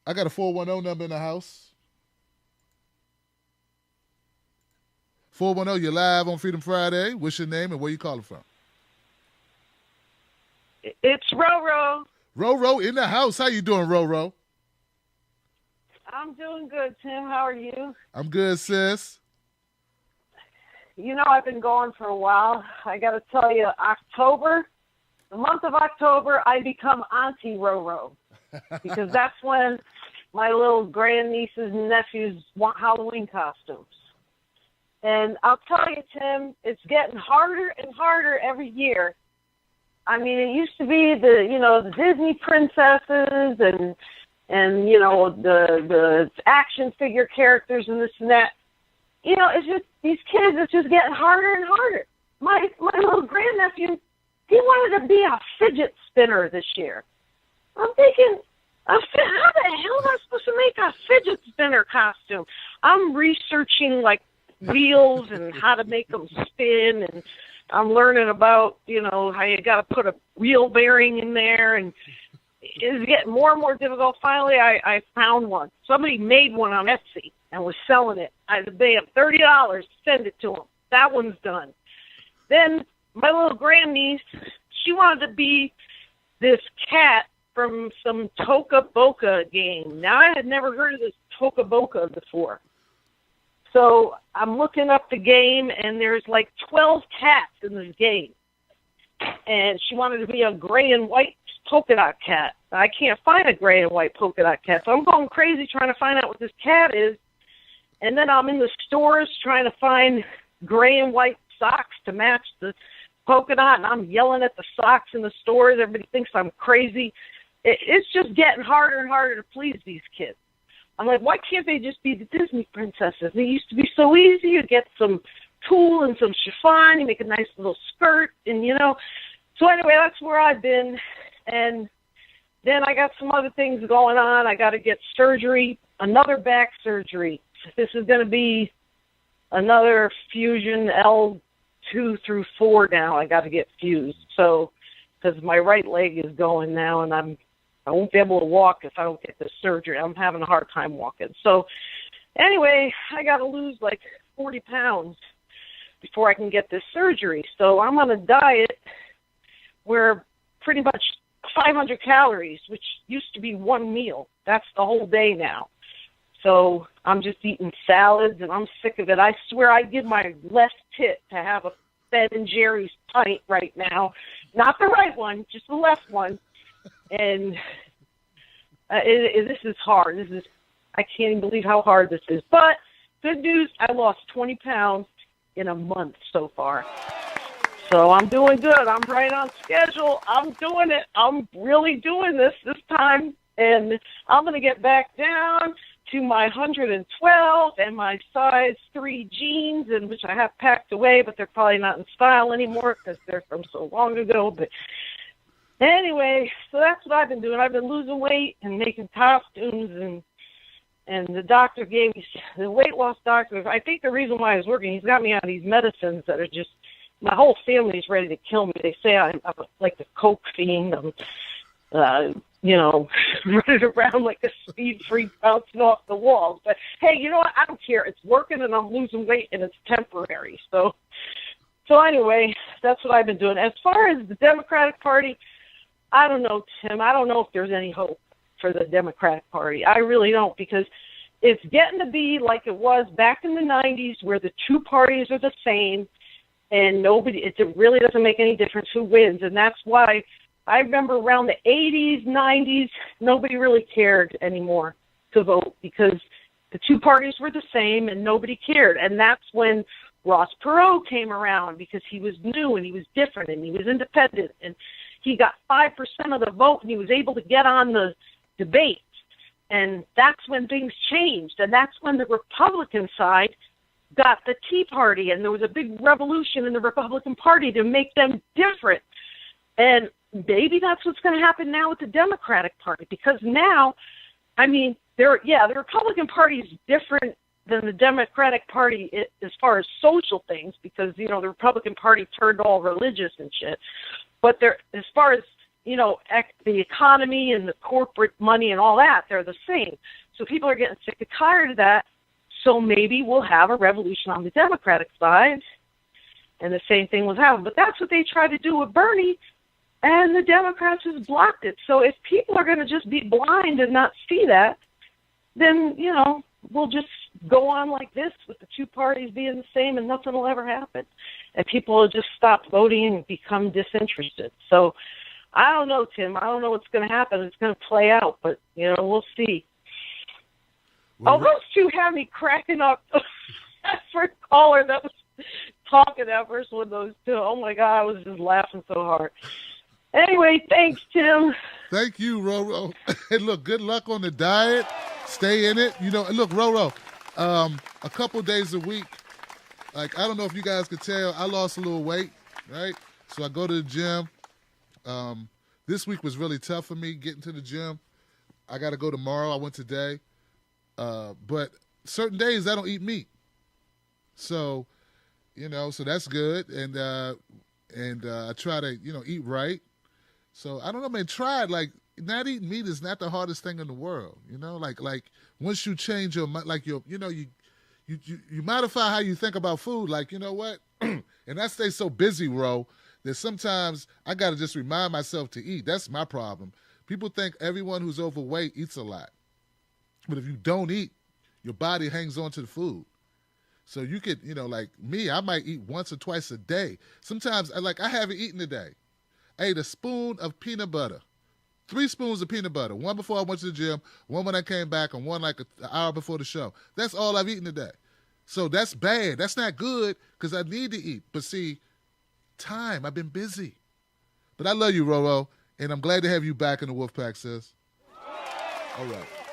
I got a 410 number in the house. 410, you're live on Freedom Friday. What's your name and where you calling from? It's Roro. Roro in the house. How you doing, Roro? I'm doing good, Tim. How are you? I'm good, sis. You know, I've been going for a while. I got to tell you, the month of October, I become Auntie Roro because that's when my little grandnieces and nephews want Halloween costumes. And I'll tell you, Tim, it's getting harder and harder every year. I mean, it used to be the Disney princesses and the action figure characters and this and that. You know, it's just these kids. It's just getting harder and harder. My little grandnephew, he wanted to be a fidget spinner this year. I'm thinking, how the hell am I supposed to make a fidget spinner costume? I'm researching like wheels and how to make them spin, and I'm learning about how you got to put a wheel bearing in there, and it's getting more and more difficult. Finally, I found one. Somebody made one on Etsy and was selling it. I paid them $30 to send it to them. That one's done. Then my little grandniece, she wanted to be this cat from some Toca Boca game. Now, I had never heard of this Toca Boca before. So I'm looking up the game, and there's like 12 cats in this game. And she wanted to be a gray and white polka dot cat. I can't find a gray and white polka dot cat, so I'm going crazy trying to find out what this cat is. And then I'm in the stores trying to find gray and white socks to match the polka dot, and I'm yelling at the socks in the stores. Everybody thinks I'm crazy. It's just getting harder and harder to please these kids. I'm like, why can't they just be the Disney princesses? They used to be so easy. You get some tulle and some chiffon, you make a nice little skirt, and So anyway, that's where I've been. And then I got some other things going on. I got to get surgery, another back surgery. This is going to be another fusion L2 through 4 now. I got to get fused. So, because my right leg is going now, and I won't be able to walk if I don't get this surgery. I'm having a hard time walking. So, anyway, I got to lose like 40 pounds before I can get this surgery. So I'm on a diet where pretty much 500 calories, which used to be one meal. That's the whole day now. So I'm just eating salads, and I'm sick of it. I swear I'd give my left tit to have a Ben and Jerry's pint right now. Not the right one, just the left one. And this is hard. I can't even believe how hard this is. But good news, I lost 20 pounds in a month so far. So I'm doing good. I'm right on schedule. I'm doing it. I'm really doing this time. And I'm going to get back down to my 112 and my size 3 jeans, and which I have packed away, but they're probably not in style anymore because they're from so long ago. But anyway, so that's what I've been doing. I've been losing weight and making costumes, and the doctor gave me, the weight loss doctor, I think the reason why he's working, he's got me on these medicines that are just, my whole family's ready to kill me. They say I'm like the coke fiend. I'm, running around like a speed freak bouncing off the walls. But, hey, you know what? I don't care. It's working, and I'm losing weight, and it's temporary. So anyway, that's what I've been doing. As far as the Democratic Party, I don't know, Tim. I don't know if there's any hope for the Democratic Party. I really don't, because it's getting to be like it was back in the 90s where the two parties are the same, and it really doesn't make any difference who wins. And that's why I remember around the 80s, 90s, nobody really cared anymore to vote because the two parties were the same and nobody cared. And that's when Ross Perot came around because he was new and he was different and he was independent. And he got 5% of the vote and he was able to get on the debate. And that's when things changed. And that's when the Republican side got the Tea Party. And there was a big revolution in the Republican Party to make them different. And maybe that's what's going to happen now with the Democratic Party, because now, I mean, the Republican Party is different than the Democratic Party as far as social things, because, the Republican Party turned all religious and shit. But as far as the economy and the corporate money and all that, they're the same. So people are getting sick and tired of that. So maybe we'll have a revolution on the Democratic side, and the same thing was happening. But that's what they tried to do with Bernie, and the Democrats just blocked it. So if people are going to just be blind and not see that, then, we'll just go on like this with the two parties being the same, and nothing will ever happen. And people will just stop voting and become disinterested. So I don't know, Tim. I don't know what's going to happen. It's going to play out, but, we'll see. Well, those two had me cracking up. That first caller that was talking, that first one, those two. Oh, my God, I was just laughing so hard. Anyway, thanks, Tim. Thank you, Roro. And look, good luck on the diet. Stay in it. Look, Roro, a couple days a week, like, I don't know if you guys could tell, I lost a little weight, right? So I go to the gym. This week was really tough for me getting to the gym. I got to go tomorrow. I went today. But certain days I don't eat meat. So, so that's good. And I try to, eat right. So I don't know, man, try it. Like, not eating meat is not the hardest thing in the world. Like once you change you modify how you think about food. Like, you know what? And I stay so busy, Ro, that sometimes I got to just remind myself to eat. That's my problem. People think everyone who's overweight eats a lot. But if you don't eat, your body hangs on to the food. So you could, like me, I might eat once or twice a day. Sometimes, I haven't eaten today. I ate a spoon of peanut butter, 3 spoons of peanut butter, one before I went to the gym, one when I came back, and one like an hour before the show. That's all I've eaten today. So that's bad. That's not good because I need to eat. But see, time, I've been busy. But I love you, Roro, and I'm glad to have you back in the Wolfpack, sis. All right.